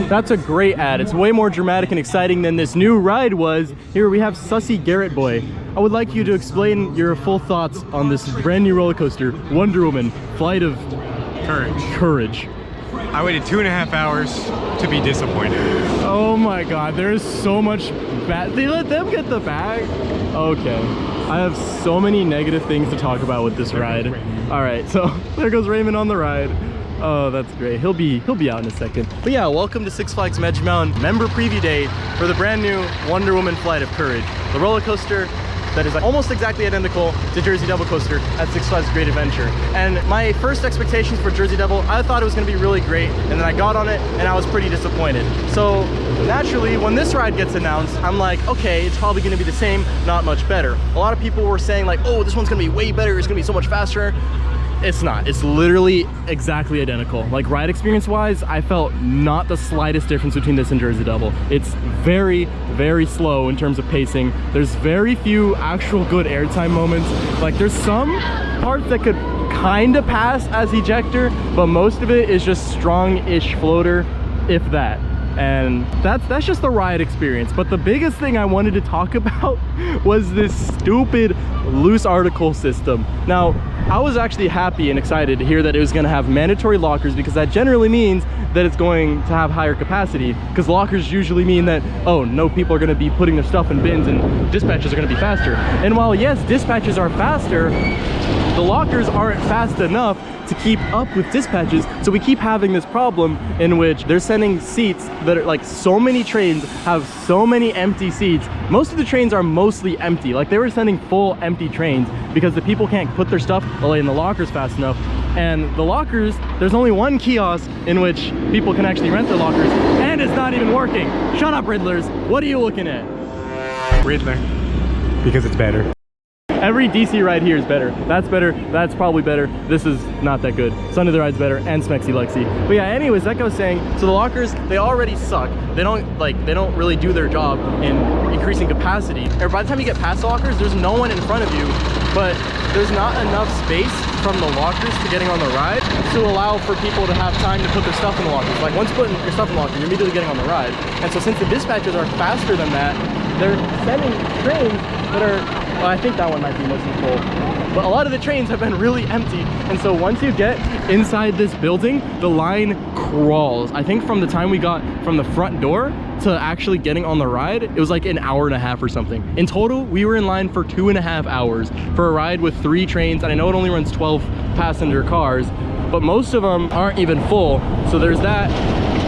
That's a great ad. It's way more dramatic and exciting than this new ride was. Here we have Sussy Garrett Boy. I would like you to explain your full thoughts on this brand new roller coaster, Wonder Woman, Flight of Courage. I waited 2.5 hours to be disappointed. Oh my god, there's so much bad. They let them get the bag? Okay. I have so many negative things to talk about with this ride. Alright, so there goes Raymond on the ride. Oh, that's great. He'll be out in a second. But yeah, welcome to Six Flags Magic Mountain member preview day for the brand new Wonder Woman Flight of Courage. The roller coaster that is almost exactly identical to Jersey Devil coaster at Six Flags Great Adventure. And my first expectations for Jersey Devil, I thought it was gonna be really great, and then I got on it and I was pretty disappointed. So naturally, when this ride gets announced, I'm like, okay, it's probably gonna be the same, not much better. A lot of people were saying like, oh, this one's gonna be way better, it's gonna be so much faster. It's not. It's literally exactly identical. Like ride experience wise, I felt not the slightest difference between this and Jersey Devil. It's very, very slow in terms of pacing. There's very few actual good airtime moments. Like there's some parts that could kind of pass as ejector, but most of it is just strong-ish floater, if that. And that's just the ride experience. But the biggest thing I wanted to talk about was this stupid loose article system. Now, I was actually happy and excited to hear that it was going to have mandatory lockers, because that generally means that it's going to have higher capacity, because lockers usually mean that, oh, no people are going to be putting their stuff in bins and dispatches are going to be faster. And while yes, dispatches are faster, the lockers aren't fast enough to keep up with dispatches. So we keep having this problem in which they're sending seats that are like, so many trains have so many empty seats. Most of the trains are mostly empty. Like they were sending full empty trains because the people can't put their stuff away in the lockers fast enough. And the lockers, there's only one kiosk in which people can actually rent their lockers, and it's not even working. Shut up, Riddlers. What are you looking at? Riddler, because it's better. Every DC ride here is better. That's better. That's probably better. This is not that good. Sunny the Ride's better, and Smexy Lexi. But yeah, anyways, like I was saying, so the lockers, they already suck. They don't really do their job in increasing capacity. Or by the time you get past the lockers, there's no one in front of you, but there's not enough space from the lockers to getting on the ride to allow for people to have time to put their stuff in the lockers. Like once you put your stuff in the locker, you're immediately getting on the ride. And so since the dispatches are faster than that, they're sending trains that are, well, I think that one might be mostly full, but a lot of the trains have been really empty. And so once you get inside this building, the line crawls. I think from the time we got from the front door to actually getting on the ride, it was like an hour and a half or something. In total, we were in line for 2.5 hours for a ride with 3 trains, and I know it only runs 12 passenger cars, but most of them aren't even full. So there's that.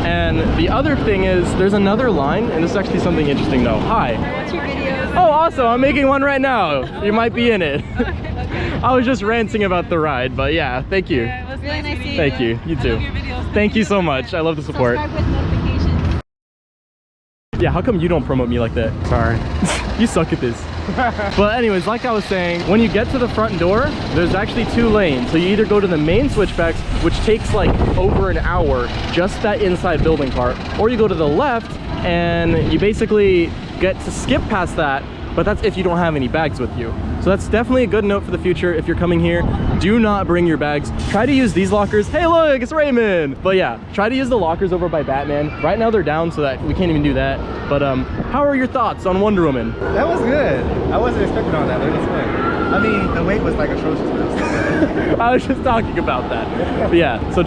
And the other thing is, there's another line, and this is actually something interesting though. Hi. What's your videos? Oh, awesome. I'm making one right now. You might be in it. Okay. I was just ranting about the ride, but yeah, thank you. Yeah, it was really nice to see you. Thank you. You too. I love your videos. Thank you so much. I love the support. Subscribe with notifications. Yeah, how come you don't promote me like that? Sorry. You suck at this. But anyways, like I was saying, when you get to the front door, there's actually 2 lanes. So you either go to the main switchbacks, which takes like over an hour, just that inside building part, or you go to the left and you basically get to skip past that, but that's if you don't have any bags with you. So that's definitely a good note for the future. If you're coming here, do not bring your bags. Try to use these lockers. Hey look, it's Raymond. But yeah, try to use the lockers over by Batman. Right now they're down, so that we can't even do that. But how are your thoughts on Wonder Woman? That was good. I wasn't expecting all that, but it was good. I mean, the wait was like atrocious. I was just talking about that. But yeah, so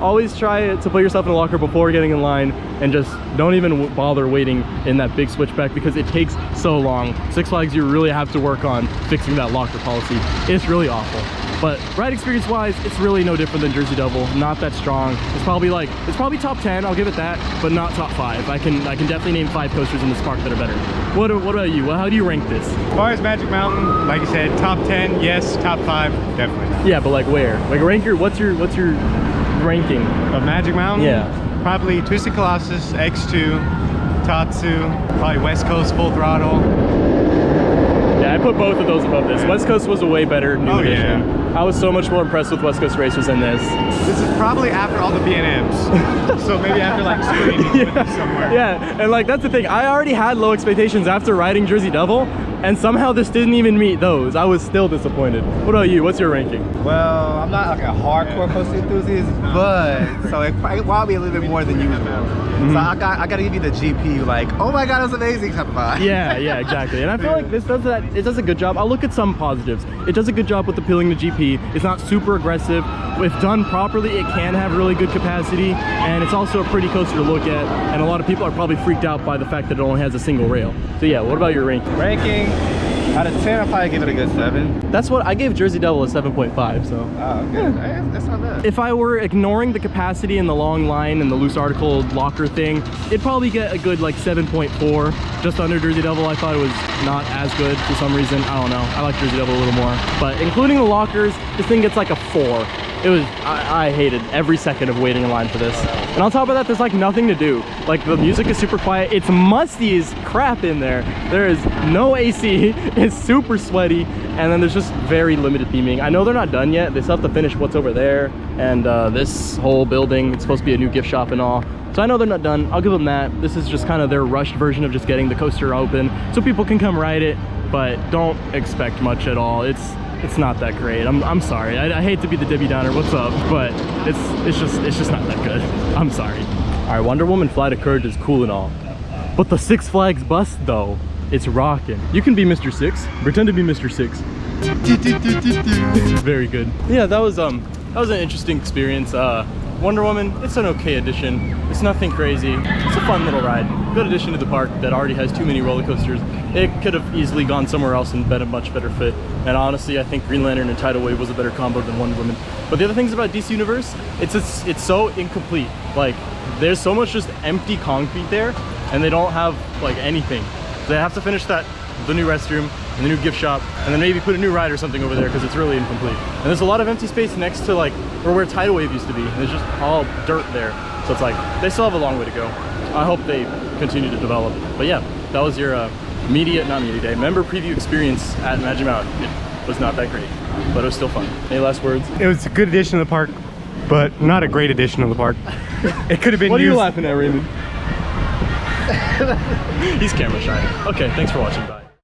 always try to put yourself in a locker before getting in line, and just don't even bother waiting in that big switchback because it takes so long. Six Flags, you really have to work on fixing that locker policy. It's really awful. But ride experience wise, it's really no different than Jersey Devil. Not that strong. It's probably top 10, I'll give it that, but not top 5. I can definitely name 5 coasters in this park that are better. What about you? How do you rank this? As far as Magic Mountain, like you said, top 10, yes. Top 5, definitely not. Yeah, but like where? Like rank your, what's your ranking? Of Magic Mountain? Yeah. Probably Twisted Colossus, X2, Tatsu, probably West Coast Full Throttle. Yeah, I put both of those above this. West Coast was a way better new edition. Yeah. I was so much more impressed with West Coast Racers than this. This is probably after all the B&Ms. So maybe after like screening somewhere. Yeah, and like that's the thing. I already had low expectations after riding Jersey Devil, and somehow this didn't even meet those. I was still disappointed. What about you? What's your ranking? Well, I'm not like a hardcore coaster enthusiast, but so it will be a little bit more than usual. So I gotta give you the GP, like, oh my god, that's amazing type of vibe. Yeah, exactly. And I feel like this does that. It does a good job. I'll look at some positives. It does a good job with appealing to GP. It's not super aggressive. If done properly, it can have really good capacity, and it's also a pretty coaster to look at. And a lot of people are probably freaked out by the fact that it only has a single rail. So yeah, what about your ranking? Ranking out of 10, I'll probably give it a good 7. That's what I gave Jersey Devil a 7.5. So. Oh, okay. That's not bad. If I were ignoring the capacity and the long line and the loose article locker thing, it'd probably get a good like 7.4. Just under Jersey Devil, I thought it was not as good for some reason. I don't know. I like Jersey Devil a little more. But including the lockers, this thing gets like a 4. It was, I hated every second of waiting in line for this. And on top of that, there's like nothing to do. Like the music is super quiet. It's musty as crap in there. There is no AC. It's super sweaty. And then there's just very limited theming. I know they're not done yet. They still have to finish what's over there. And this whole building, it's supposed to be a new gift shop and all. So I know they're not done. I'll give them that. This is just kind of their rushed version of just getting the coaster open so people can come ride it, but don't expect much at all. It's not that great. I'm sorry. I hate to be the Debbie Downer. What's up? But it's just not that good. I'm sorry. All right, Wonder Woman Flight of Courage is cool and all, but the Six Flags bus though, it's rocking. You can be Mr. Six. Pretend to be Mr. Six. Very good. Yeah, that was an interesting experience. Wonder Woman, it's an okay addition. It's nothing crazy. It's a fun little ride. Good addition to the park that already has too many roller coasters. It could have easily gone somewhere else and been a much better fit. And honestly, I think Green Lantern and Tidal Wave was a better combo than Wonder Woman. But the other things about DC Universe, it's so incomplete. Like, there's so much just empty concrete there, and they don't have like anything. They have to finish the new restroom and the new gift shop, and then maybe put a new ride or something over there because it's really incomplete. And there's a lot of empty space next to like where Tidal Wave used to be, and there's just all dirt there. So it's like they still have a long way to go. I hope they continue to develop. But yeah, that was your member preview experience at Magic Mountain. It was not that great, but it was still fun. Any last words? It was a good addition to the park, but not a great addition to the park. It could have been What used. are you laughing at, Raymond? He's camera shy. Okay, thanks for watching. Bye.